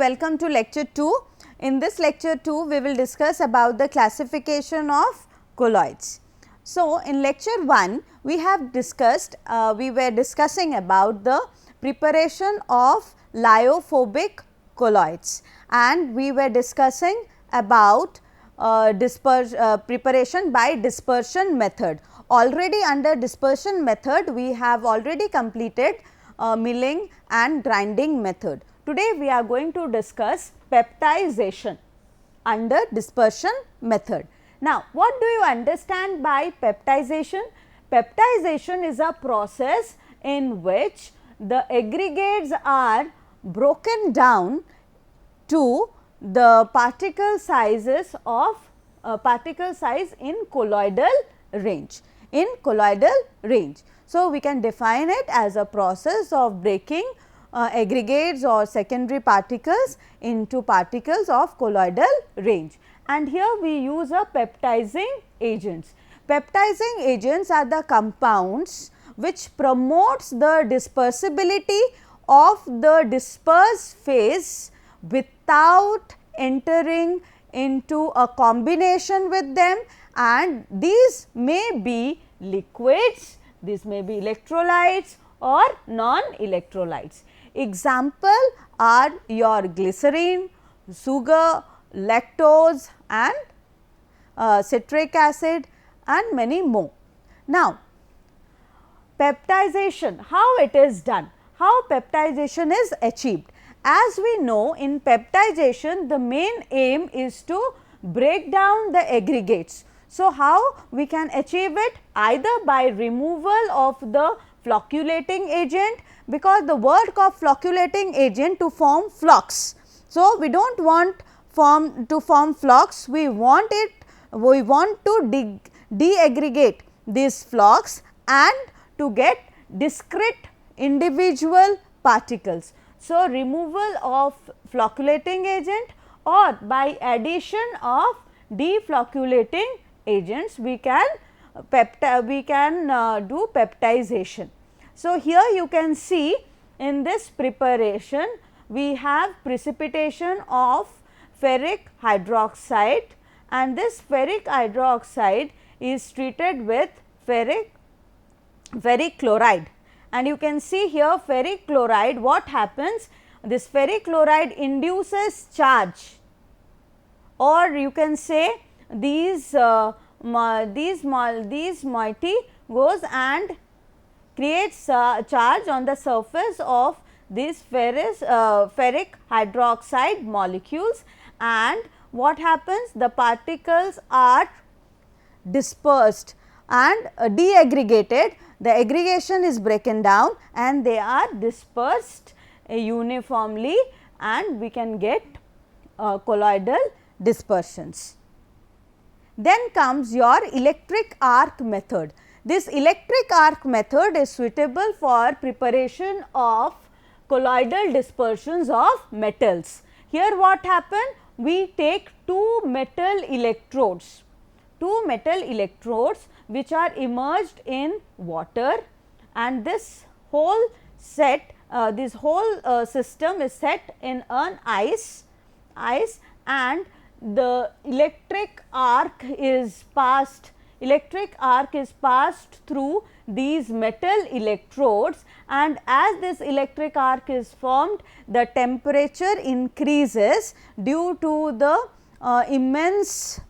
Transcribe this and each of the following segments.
welcome to lecture 2. In this lecture 2, we will discuss about the classification of colloids. So, in lecture 1, we have discussed, we were discussing about the preparation of lyophobic colloids, and we were discussing about preparation by dispersion method. Already under dispersion method, we have already completed milling and grinding method. Today, we are going to discuss peptization under dispersion method. Now, what do you understand by peptization? Peptization is a process in which the aggregates are broken down to the particle sizes of particle size in colloidal range. So, we can define it as a process of breaking aggregates or secondary particles into particles of colloidal range, and here we use a peptizing agents. Peptizing agents are the compounds which promotes the dispersibility of the dispersed phase without entering into a combination with them, and these may be liquids, these may be electrolytes or non-electrolytes. Example are your glycerine, sugar, lactose and citric acid and many more. Now, peptization, how it is done? How peptization is achieved? As we know, in peptization the main aim is to break down the aggregates. So, how we can achieve it? Either by removal of the flocculating agent, because the work of flocculating agent to form flocks. So, we do not want to form flocks, we want to deaggregate these flocks and to get discrete individual particles. So, removal of flocculating agent or by addition of deflocculating agents we can do peptization. So, here you can see in this preparation we have precipitation of ferric hydroxide, and this ferric hydroxide is treated with ferric chloride, and you can see here ferric chloride. What happens? This ferric chloride induces charge, or you can say these moiety goes and creates charge on the surface of these ferric hydroxide molecules, and what happens? The particles are dispersed and deaggregated, the aggregation is broken down and they are dispersed uniformly, and we can get colloidal dispersions. Then comes your electric arc method. This electric arc method is suitable for preparation of colloidal dispersions of metals. Here what happened? We take two metal electrodes which are immersed in water, and this whole set, this whole system is set in an ice, and the electric arc is passed through these metal electrodes, and as this electric arc is formed, the temperature increases due to the immense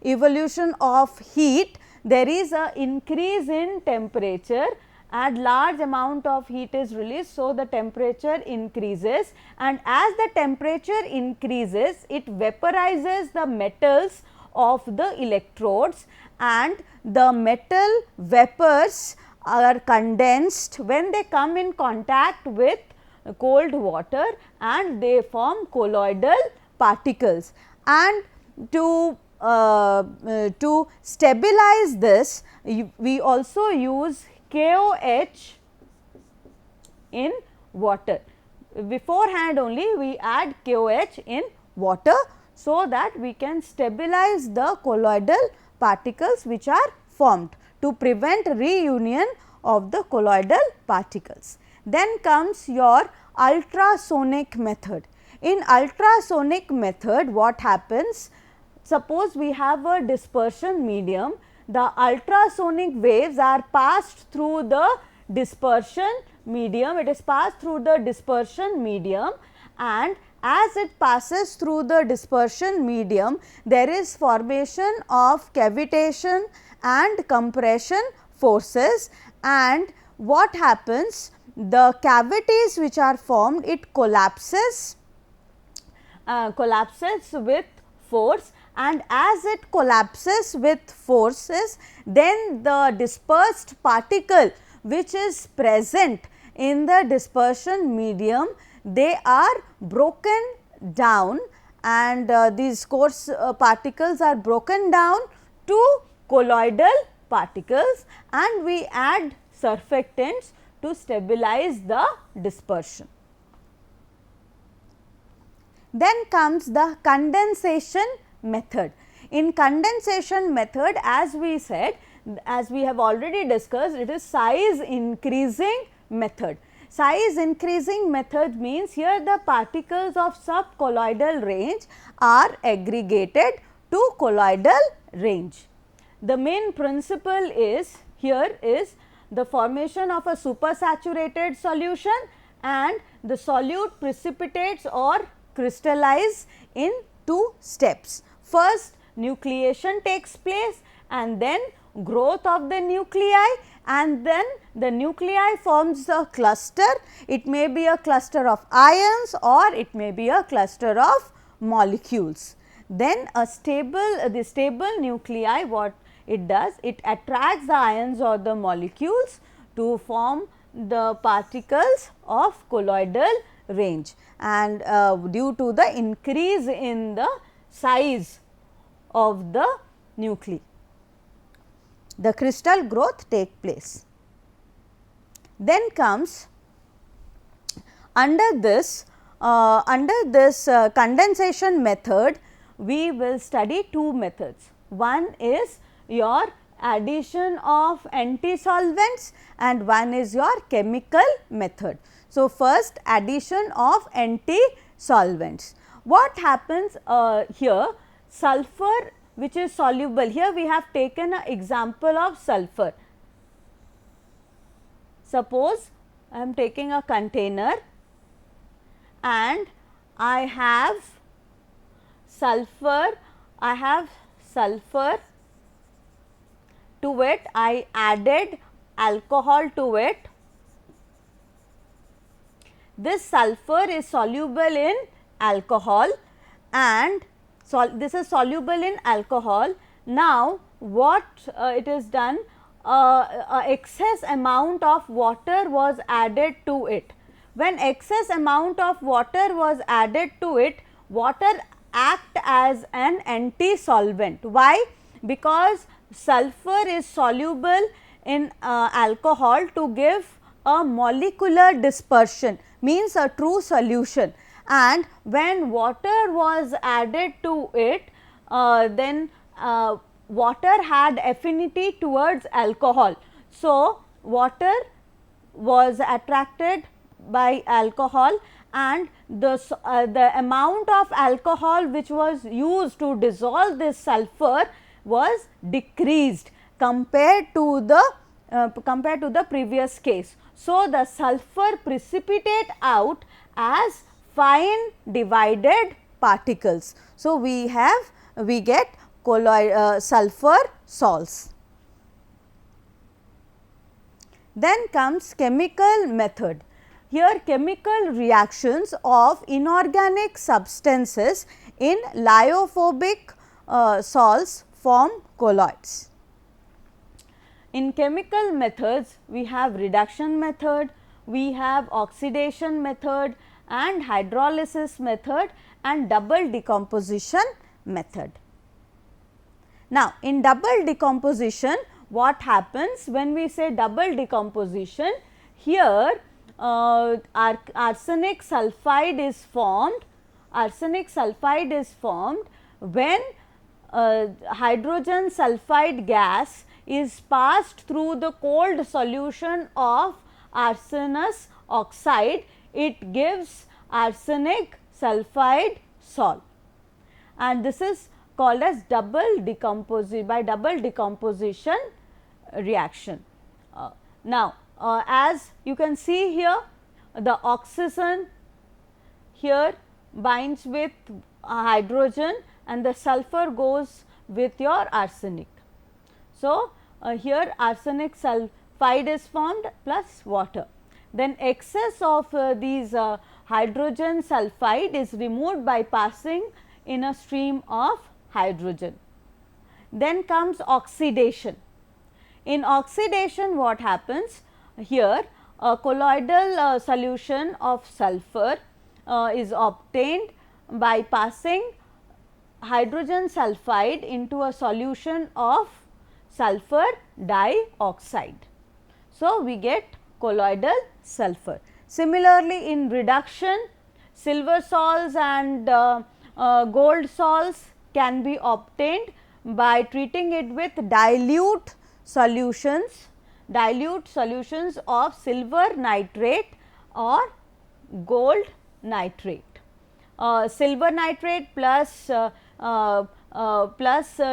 evolution of heat. There is a increase in temperature and large amount of heat is released. So, the temperature increases, and as the temperature increases, it vaporizes the metals of the electrodes, and the metal vapors are condensed when they come in contact with cold water, and they form colloidal particles. And to stabilize this, we also use KOH in water. Beforehand only we add KOH in water, so that we can stabilize the colloidal particles which are formed to prevent reunion of the colloidal particles. Then comes your ultrasonic method. In ultrasonic method, what happens? Suppose we have a dispersion medium, the ultrasonic waves are passed through the dispersion medium, it is passed through the dispersion medium, and as it passes through the dispersion medium, there is formation of cavitation and compression forces, and what happens? The cavities which are formed, it collapses with force, and as it collapses with forces, then the dispersed particle which is present in the dispersion medium, they are broken down, and these coarse particles are broken down to colloidal particles, and we add surfactants to stabilize the dispersion. Then comes the condensation method. In condensation method, as we said, as we have already discussed, it is size increasing method. Size increasing method means here the particles of subcolloidal range are aggregated to colloidal range. The main principle is here is the formation of a supersaturated solution, and the solute precipitates or crystallize in two steps. First, nucleation takes place, and then growth of the nuclei, and then the nuclei forms a cluster. It may be a cluster of ions or it may be a cluster of molecules. Then the stable nuclei, what it does? It attracts the ions or the molecules to form the particles of colloidal range, and due to the increase in the size of the nuclei, the crystal growth take place. Then comes under this condensation method, we will study two methods. One is your addition of anti-solvents and one is your chemical method. So, first addition of anti-solvents. What happens here? Sulfur which is soluble, here we have taken an example of sulfur. Suppose I am taking a container and I have sulfur to it, I added alcohol to it. This sulfur is soluble in alcohol, and this is soluble in alcohol. Now, what it is done, excess amount of water was added to it. When excess amount of water was added to it, water act as an anti-solvent. Why? Because sulfur is soluble in alcohol to give a molecular dispersion, means a true solution, and when water was added to it, then water had affinity towards alcohol. So, water was attracted by alcohol, and the amount of alcohol which was used to dissolve this sulfur was decreased compared to the previous case. So, the sulfur precipitate out as fine divided particles. So, we get sulfur salts. Then comes chemical method. Here chemical reactions of inorganic substances in lyophobic salts form colloids. In chemical methods, we have reduction method, we have oxidation method and hydrolysis method and double decomposition method. Now, in double decomposition, what happens when we say double decomposition? Here arsenic sulphide is formed. Arsenic sulphide is formed when hydrogen sulphide gas is passed through the cold solution of arsenous oxide. It gives arsenic sulphide sol, and this is called as double decomposition reaction. Now, as you can see here, the oxygen here binds with hydrogen and the sulphur goes with your arsenic. So, here arsenic sulphide is formed plus water. Then excess of these hydrogen sulphide is removed by passing in a stream of hydrogen. Then comes oxidation. In oxidation, what happens? Here a colloidal solution of sulphur is obtained by passing hydrogen sulphide into a solution of sulphur dioxide. So, we get colloidal sulphur. Similarly, in reduction, silver sols and gold sols can be obtained by treating it with dilute solutions of silver nitrate or gold nitrate. Silver nitrate plus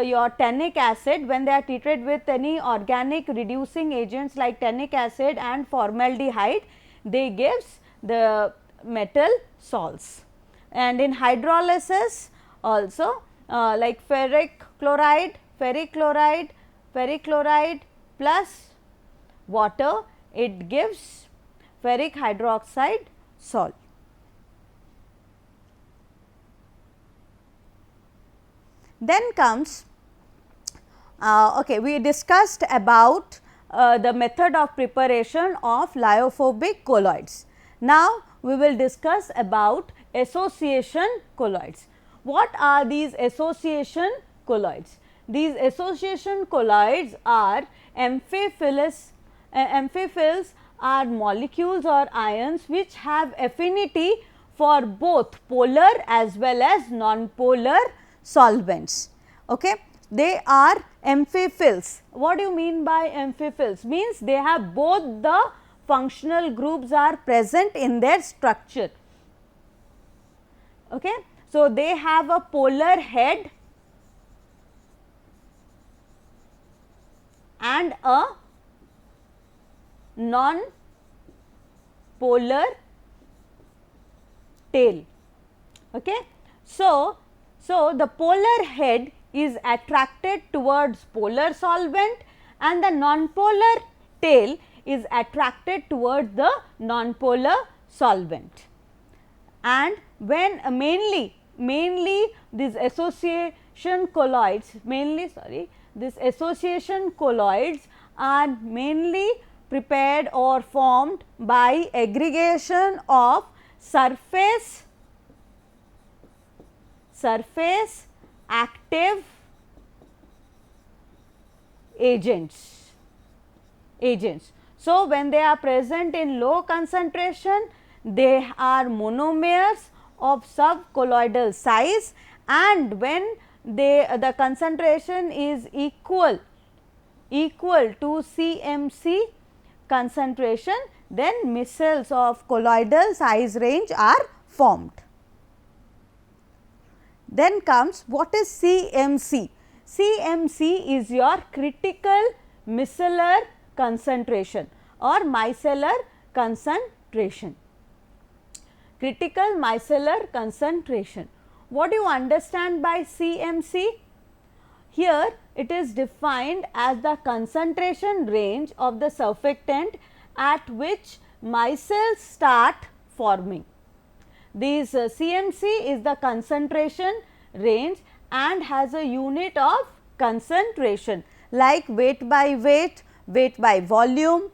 your tannic acid, when they are treated with any organic reducing agents like tannic acid and formaldehyde, they gives the metal salts. And in hydrolysis also, like ferric chloride plus water, it gives ferric hydroxide salt. Then comes, we discussed about the method of preparation of lyophobic colloids. Now, we will discuss about association colloids. What are these association colloids? These association colloids are amphiphils are molecules or ions which have affinity for both polar as well as non-polar solvents. Okay. They are amphiphils. What do you mean by amphiphils? Means they have both the functional groups are present in their structure. Okay. So, they have a polar head and a non-polar tail. Okay. So, the polar head is attracted towards polar solvent and the non-polar tail is attracted towards the non-polar solvent. And when mainly these association colloids, are mainly prepared or formed by aggregation of surface active agents. So, when they are present in low concentration, they are monomers of subcolloidal size, and when the concentration is equal to CMC concentration, then micelles of colloidal size range are formed. Then comes what is CMC? CMC is your critical micellar concentration or micellar concentration. Critical micellar concentration. What do you understand by CMC? Here it is defined as the concentration range of the surfactant at which micelles start forming. This CMC is the concentration range and has a unit of concentration like weight by weight, weight by volume,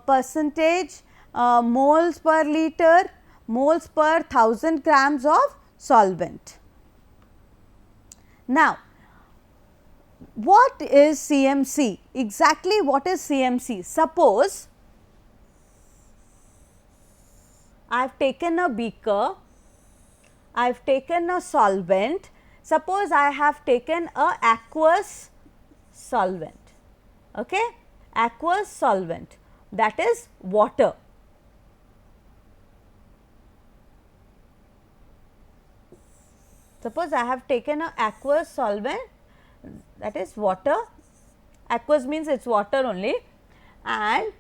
percentage, moles per liter, moles per 1000 grams of solvent. Now, what is CMC? Exactly what is CMC? Suppose I have taken a beaker, I have taken a solvent. Suppose I have taken a aqueous solvent, okay? Aqueous solvent, that is water. Suppose I have taken a aqueous solvent, that is water, aqueous means it is water only, and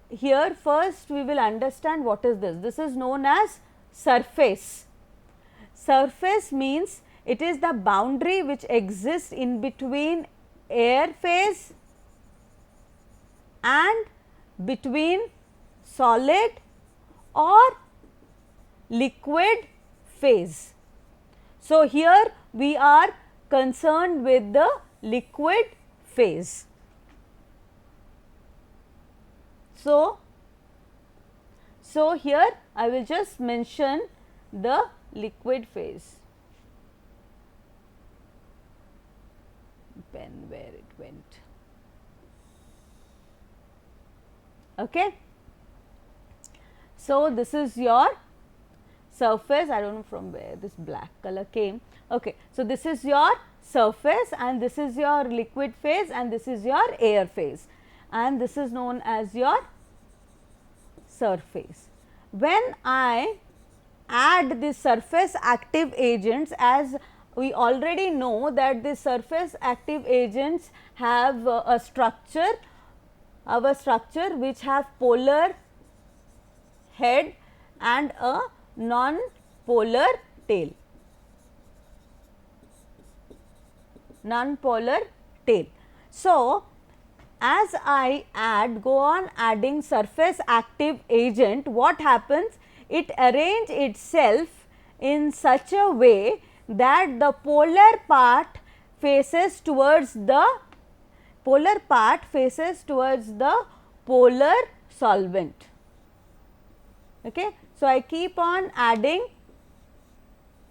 here first we will understand what is this. This is known as surface. Surface means it is the boundary which exists in between air phase and between solid or liquid phase. So, here we are concerned with the liquid phase. So, here I will just mention the liquid phase. Pen where it went. Okay. So, this is your surface, I do not know from where this black color came. Okay. So, this is your surface and this is your liquid phase and this is your air phase, and this is known as your surface. When I add the surface active agents, as we already know that the surface active agents have a structure which have polar head and a non-polar tail. So, as I go on adding surface active agent, what happens? It arrange itself in such a way that the polar part faces towards the polar solvent. Okay. So, I keep on adding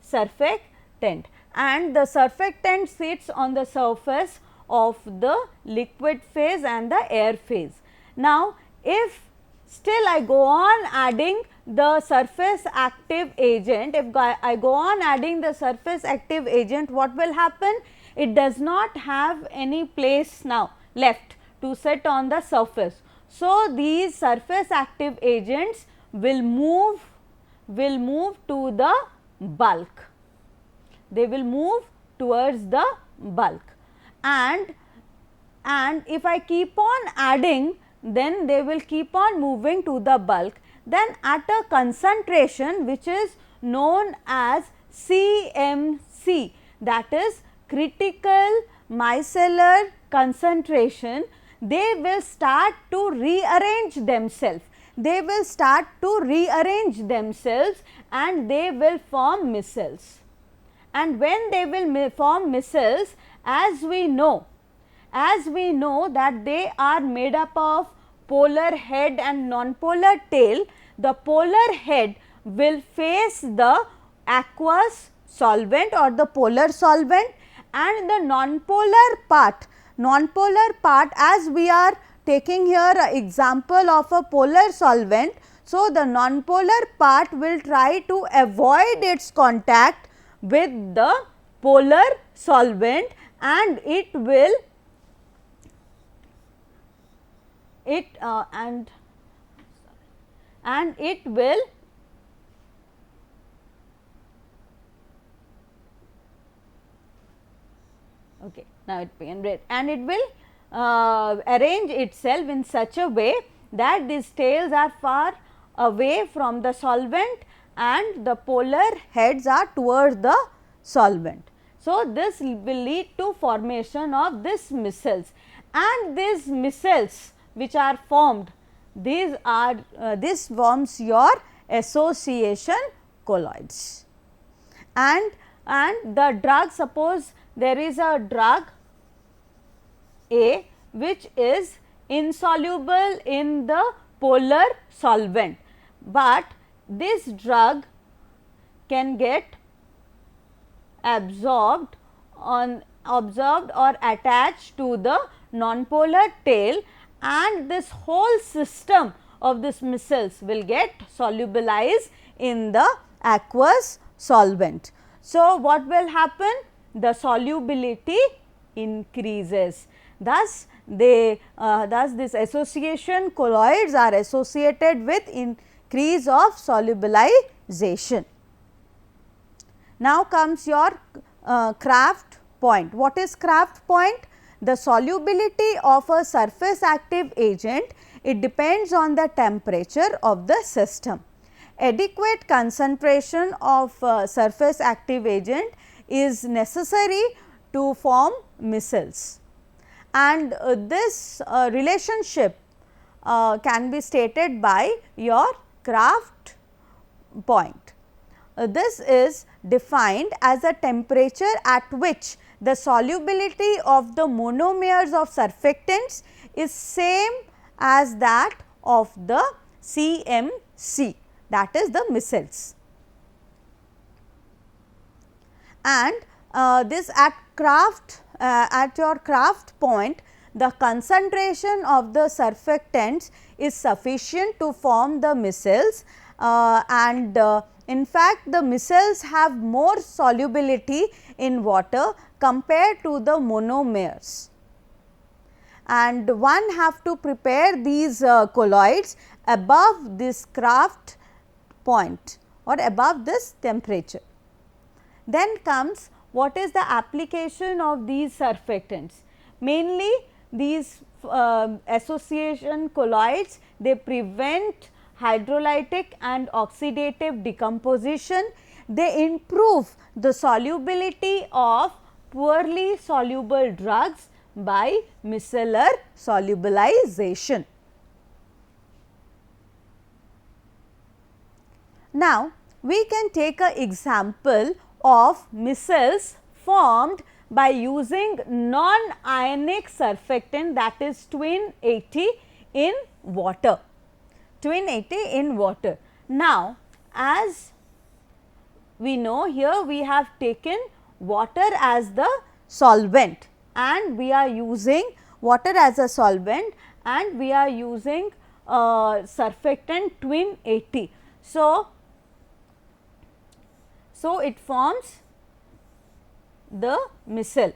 surfactant and the surfactant sits on the surface of the liquid phase and the air phase. Now, if still I go on adding the surface active agent, if I go on adding the surface active agent, what will happen? It does not have any place now left to sit on the surface. So, these surface active agents will move to the bulk. They will move towards the bulk, and if I keep on adding, then they will keep on moving to the bulk. Then at a concentration which is known as CMC, that is critical micellar concentration, they will start to rearrange themselves. And they will form micelles. And when they will form micelles, as we know that they are made up of polar head and non-polar tail, the polar head will face the aqueous solvent or the polar solvent, and the non-polar part, as we are taking here an example of a polar solvent. So, the non-polar part will try to avoid its contact with the polar solvent, and it will okay, now it became red, and it will arrange itself in such a way that these tails are far away from the solvent and the polar heads are towards the solvent. So, this will lead to formation of this micelles, and these micelles which are formed, these are this forms your association colloids. And the drug, suppose there is a drug A which is insoluble in the polar solvent, but this drug can get absorbed or attached to the non-polar tail, and this whole system of this micelles will get solubilized in the aqueous solvent. So, what will happen? The solubility increases. Thus, this association colloids are associated with increase of solubilization. Now comes your Kraft point. What is Kraft point? The solubility of a surface active agent, it depends on the temperature of the system. Adequate concentration of surface active agent is necessary to form micelles, and this relationship can be stated by your Kraft point. This is defined as a temperature at which the solubility of the monomers of surfactants is same as that of the CMC, that is the micelles. And this at your Kraft point, the concentration of the surfactants is sufficient to form the micelles, and in fact, the micelles have more solubility in water compared to the monomers, and one have to prepare these colloids above this Kraft point or above this temperature. Then comes what is the application of these surfactants. Mainly these association colloids, they prevent hydrolytic and oxidative decomposition, they improve the solubility of poorly soluble drugs by micellar solubilization. Now, we can take an example of micelles formed by using non-ionic surfactant, that is twin 80 in water. Twin 80 in water. Now, as we know, here we have taken water as the solvent, and we are using water as a solvent, and we are using surfactant twin 80. So it forms the micelle.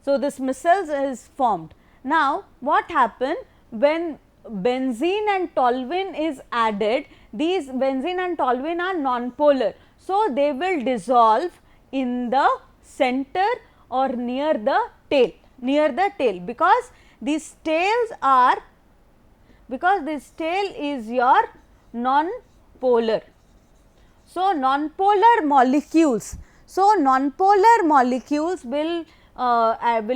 So, this micelle is formed. Now, what happens when benzene and toluene is added? These benzene and toluene are non-polar. So, they will dissolve in the center or near the tail, because these tails are, because this tail is your non-polar. So, non-polar molecules. So, non-polar molecules will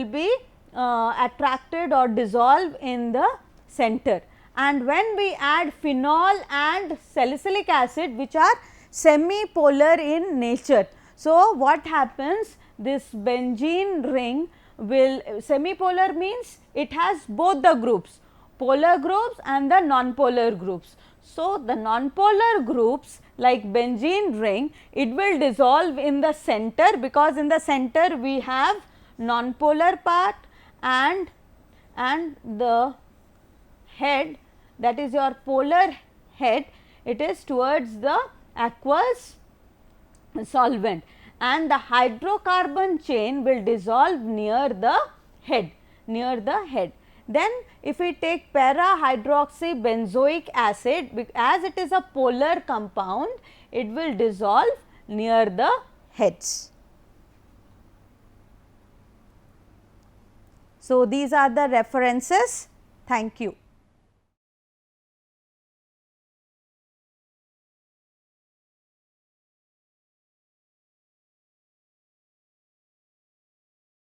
be attracted or dissolve in the center, and when we add phenol and salicylic acid, which are semi-polar in nature. So, what happens, this benzene ring will, semi-polar means it has both the groups, polar groups and the non-polar groups. So, the non-polar groups like benzene ring, it will dissolve in the center, because in the center we have non-polar part and the head, that is your polar head, it is towards the aqueous solvent, and the hydrocarbon chain will dissolve near the head, Then if we take para-hydroxybenzoic acid, as it is a polar compound, it will dissolve near the heads. So, these are the references. Thank you.